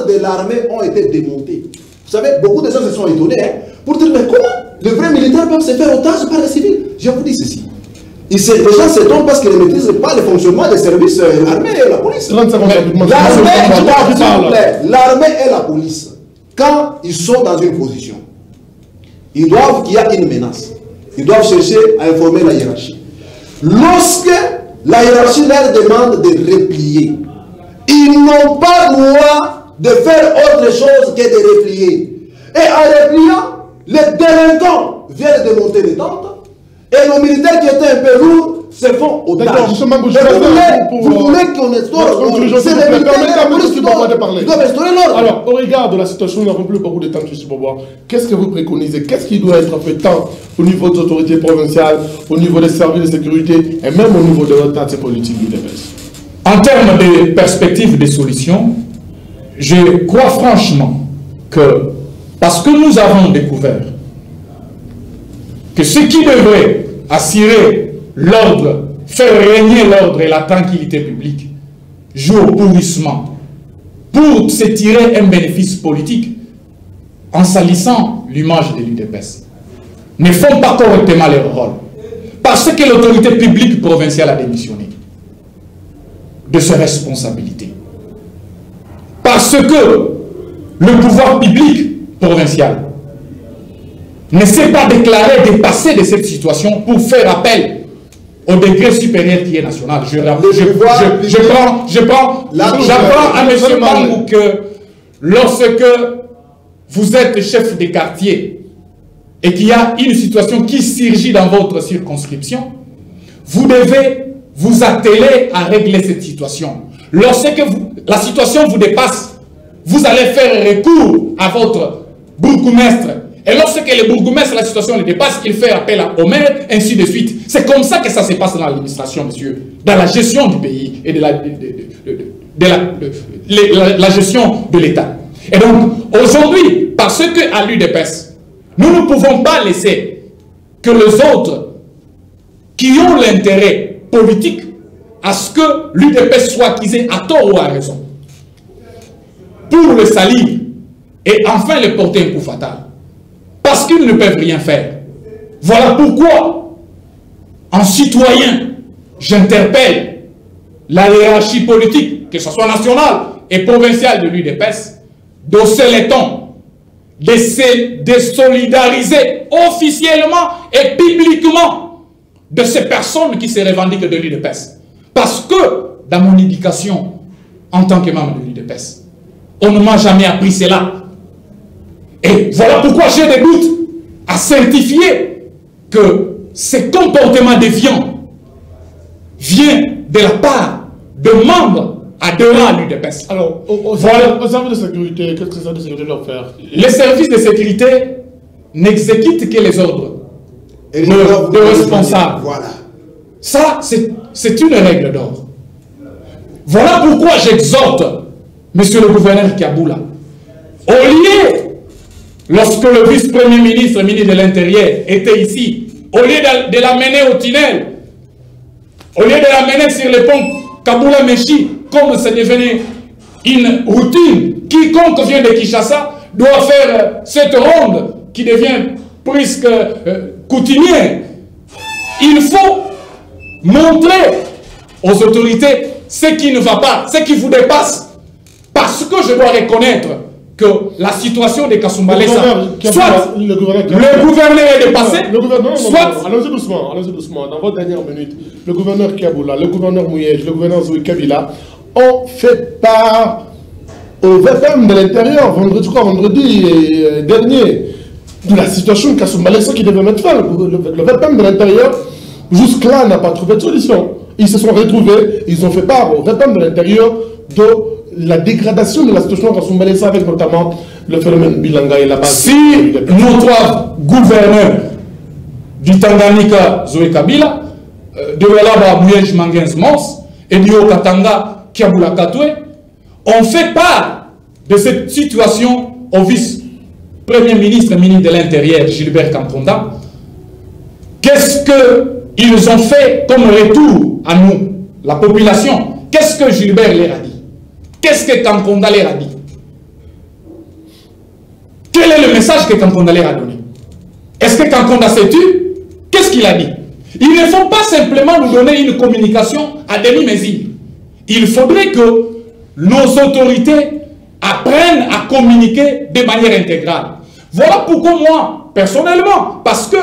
de l'armée ont été démontées. Vous savez, beaucoup de gens se sont étonnés pour dire, mais comment les vrais militaires peuvent se faire otage par les civils? Je vous dis ceci. Les gens s'étonnent parce qu'ils ne maîtrisent pas le fonctionnement des services, l'armée et la police. L'armée et la police, quand ils sont dans une position, ils doivent qu'il y a une menace. Ils doivent chercher à informer la hiérarchie. Lorsque la hiérarchie leur demande de replier, ils n'ont pas le droit de faire autre chose que de replier. Et en repliant, les délinquants viennent de monter les tentes. Et nos militaires qui étaient un peu lourds se font otages. Vous voulez qu'on instaure c'est les militaires qui doivent instaurer l'ordre. Alors, au regard de la situation, nous n'avons plus beaucoup de temps, M. Bobois. Qu'est-ce que vous préconisez? Qu'est-ce qui doit être fait tant au niveau des autorités provinciales, au niveau des services de sécurité et même au niveau de l'autorité politique du DPS? En termes de perspectives de solutions, je crois franchement que, parce que nous avons découvert que ce qui devrait assurer l'ordre, faire régner l'ordre et la tranquillité publique, joue au pourrissement pour se tirer un bénéfice politique en salissant l'image de l'UDPS, ne font pas correctement leur rôle. Parce que l'autorité publique provinciale a démissionné de ses responsabilités. Parce que le pouvoir public provincial ne s'est pas déclaré dépassé de cette situation pour faire appel au degré supérieur qui est national. J'apprends à M. Mangou que lorsque vous êtes chef de quartier et qu'il y a une situation qui surgit dans votre circonscription, vous devez vous atteler à régler cette situation. Lorsque la situation vous dépasse, vous allez faire recours à votre bourgmestre. Et lorsque le bourgmestre, la situation le dépasse, il fait appel au maire, ainsi de suite. C'est comme ça que ça se passe dans l'administration, monsieur. Dans la gestion du pays et de la gestion de l'État. Et donc, aujourd'hui, parce qu'à l'UDPS, nous ne pouvons pas laisser que les autres qui ont l'intérêt politique à ce que l'UDPS soit accusé à tort ou à raison, pour le salir et enfin le porter un coup fatal. Parce qu'ils ne peuvent rien faire. Voilà pourquoi, en citoyen, j'interpelle la hiérarchie politique, que ce soit nationale et provinciale de l'UDPS, d'hausser les tons, de se désolidariser officiellement et publiquement de ces personnes qui se revendiquent de l'UDPS. Parce que, dans mon éducation, en tant que membre de l'UDPS, on ne m'a jamais appris cela. Et voilà pourquoi j'ai des doutes à certifier que ces comportements déviants viennent de la part de membres adhérents à l'UDPS. Alors, aux services de sécurité, qu'est-ce que les services de sécurité doivent faire? Les services de sécurité n'exécutent que les ordres de responsables. Voilà. Ça, c'est une règle d'or. Voilà pourquoi j'exhorte, monsieur le gouverneur Kaboula, au lieu lorsque le vice-premier ministre, ministre de l'Intérieur, était ici, au lieu de l'amener au tunnel, au lieu de l'amener sur le pont Kaboula-Meshi, comme c'est devenu une routine, quiconque vient de Kinshasa doit faire cette ronde qui devient presque coutumière. Il faut montrer aux autorités ce qui ne va pas, ce qui vous dépasse. Parce que je dois reconnaître que la situation de Kasumbalesa, soit le gouverneur est dépassé, soit... Allons-y doucement, dans votre dernière minute, le gouverneur Kiaboula, le gouverneur Mouyej, le gouverneur Zoé Kabila ont fait part au VPM de l'Intérieur, vendredi dernier, de la situation de Kasumbalesa qui devait mettre fin. Le VPM de l'Intérieur, jusque-là, n'a pas trouvé de solution. Ils se sont retrouvés, ils ont fait part au VPM de l'Intérieur de la dégradation de la situation de Kasumbalesa, avec notamment le phénomène Bilanga et la base. Si nos trois gouverneurs du Tanganyika, Zoé Kabila, de Walaba Mouyej Mangens Mons et du Haut-Katanga Kiaboula Katoué, ont fait part de cette situation au vice-premier ministre, ministre de l'Intérieur, Gilbert Kamponda. Qu'est-ce qu'ils ont fait comme retour à nous, la population? Qu'est-ce que Gilbert leur a dit? Qu'est-ce que Kamponda leur a dit? Quel est le message que Kamponda leur a donné? Est-ce que Kamponda s'est tu? Qu'est-ce qu'il a dit? Il ne faut pas simplement nous donner une communication à demi-mesure. Il faudrait que nos autorités apprennent à communiquer de manière intégrale. Voilà pourquoi moi, personnellement, parce que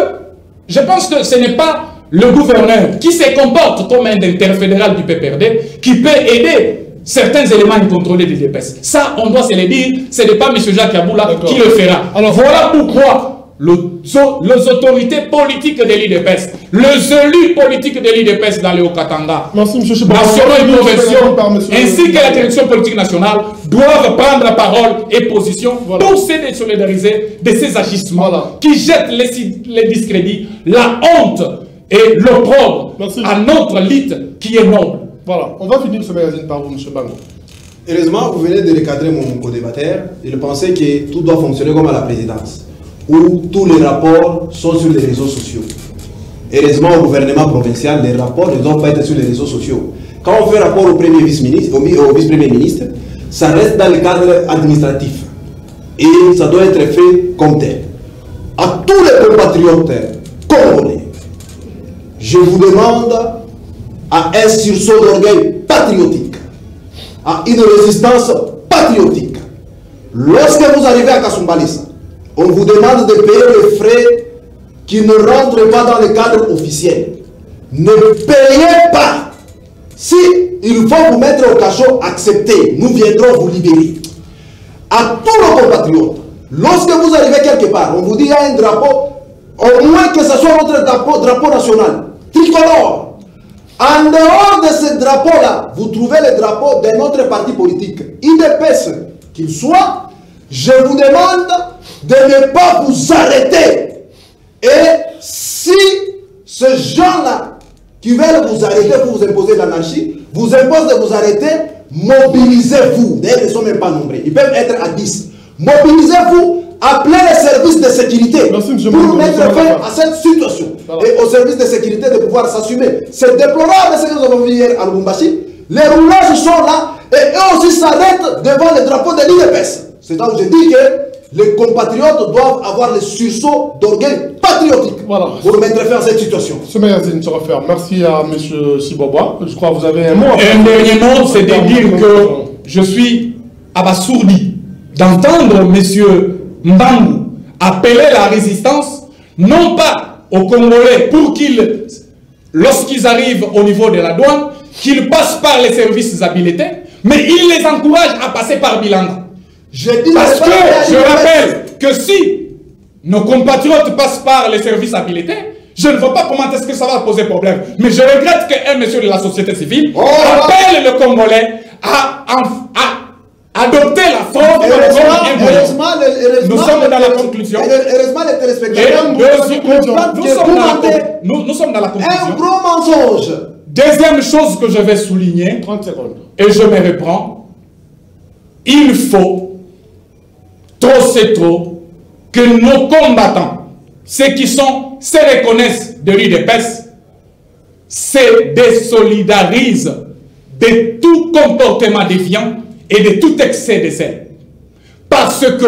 je pense que ce n'est pas le gouverneur qui se comporte comme un interfédéral du PPRD qui peut aider certains éléments incontrôlés de l'IDPS. Ça, on doit se le dire, ce n'est pas M. Jacques Yaboula qui le fera. Alors voilà pourquoi les autorités politiques de l'IDPS, les élus politiques de l'IDPS dans le Haut-Katanga, nationaux et provinciaux, ainsi que la direction politique nationale, doivent prendre parole et position pour se désolidariser de ces agissements qui jettent les discrédits, la honte et l'opprobre à notre élite qui est noble. Voilà, on va finir ce magazine par vous, M. Bango. Heureusement, vous venez de recadrer mon co-débatteur. Il pensait que tout doit fonctionner comme à la présidence, où tous les rapports sont sur les réseaux sociaux. Heureusement, au gouvernement provincial, les rapports ne doivent pas être sur les réseaux sociaux. Quand on fait rapport au premier vice-ministre, au vice-premier ministre, ça reste dans le cadre administratif. Et ça doit être fait comme tel. À tous les compatriotes congolais, je vous demande à un sursaut d'orgueil patriotique, à une résistance patriotique. Lorsque vous arrivez à Kasumbalesa, on vous demande de payer les frais qui ne rentrent pas dans le cadre officiel. Ne payez pas. Si il faut vous mettre au cachot, acceptez. Nous viendrons vous libérer. À tous nos compatriotes, lorsque vous arrivez quelque part, on vous dit qu'il y a un drapeau, au moins que ce soit notre drapeau national, tricolore. En dehors de ce drapeau-là, vous trouvez le drapeau de notre parti politique, IDPS qu'il soit. Je vous demande de ne pas vous arrêter. Et si ces gens-là qui veulent vous arrêter pour vous imposer l'anarchie, vous imposent de vous arrêter, mobilisez-vous. D'ailleurs, ils ne sont même pas nombreux. Ils peuvent être à 10. Mobilisez-vous, appelez les services de sécurité pour mettre fin à cette situation. Et aux services de sécurité de pouvoir s'assumer. C'est déplorable ce que nous avons vu hier à Lubumbashi. Les roulages sont là et eux aussi s'arrêtent devant le drapeau de l'IDPS. C'est là où je dis que les compatriotes doivent avoir le sursaut d'orgueil patriotique pour mettre fin à cette situation. Ce magazine sera ferme. Merci à M. Sibobois. Je crois que vous avez un mot. Un dernier mot, c'est de dire que je suis abasourdi d'entendre M. Mbangu appeler la résistance, non pas aux Congolais pour qu'ils, lorsqu'ils arrivent au niveau de la douane, qu'ils passent par les services habilités, mais il les encourage à passer par Bilanga. Parce que je rappelle que si nos compatriotes passent par les services habilités, je ne vois pas comment est-ce que ça va poser problème. Mais je regrette qu'un monsieur de la société civile appelle le Congolais à adopter la forme de nous sommes dans la conclusion. Heureusement, les téléspectateurs nous sommes dans la conclusion. Un gros mensonge. Deuxième chose que je vais souligner, 30 secondes. Et je me reprends, il faut, trop c'est trop, que nos combattants, ceux qui se reconnaissent de l'UDPS, se désolidarisent de tout comportement déviant et de tout excès de zèle. Parce que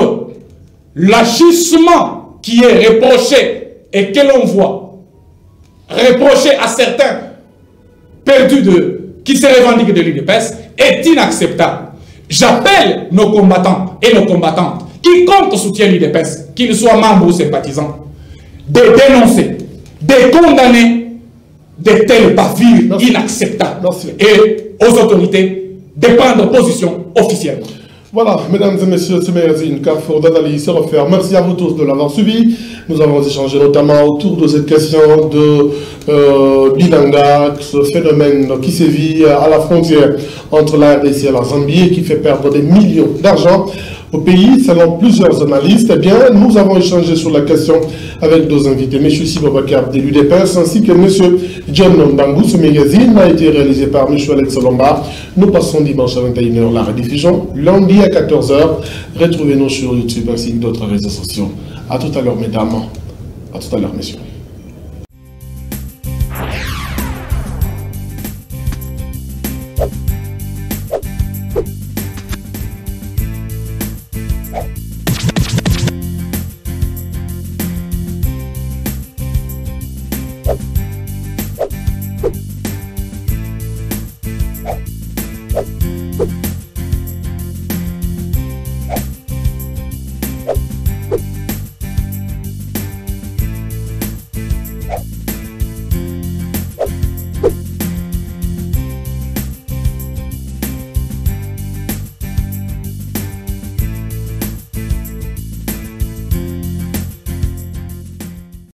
l'agissement qui est reproché et que l'on voit reproché à certains perdus qui se revendiquent de l'UDPS est inacceptable. J'appelle nos combattants et nos combattantes, quiconque soutient l'UDPS, qu'ils soient membres ou sympathisants, de dénoncer, de condamner de telles bavures inacceptables. Et aux autorités de prendre position officiellement. Voilà, mesdames et messieurs, ce magazine Carrefour d'analyse se referme. Merci à vous tous de l'avoir suivi. Nous avons échangé notamment autour de cette question de Bilanga, ce phénomène qui sévit à la frontière entre la RDC et la Zambie et qui fait perdre des millions d'argent au pays. Selon plusieurs analystes, eh bien, nous avons échangé sur la question avec deux invités, M. Sibobakar de l'UDPS ainsi que M. John Ndangou. Ce magazine a été réalisé par M. Alex Lombard. Nous passons dimanche à 21h la rediffusion, lundi à 14h. Retrouvez-nous sur YouTube ainsi que d'autres réseaux sociaux. A tout à l'heure, mesdames. À tout à l'heure, messieurs.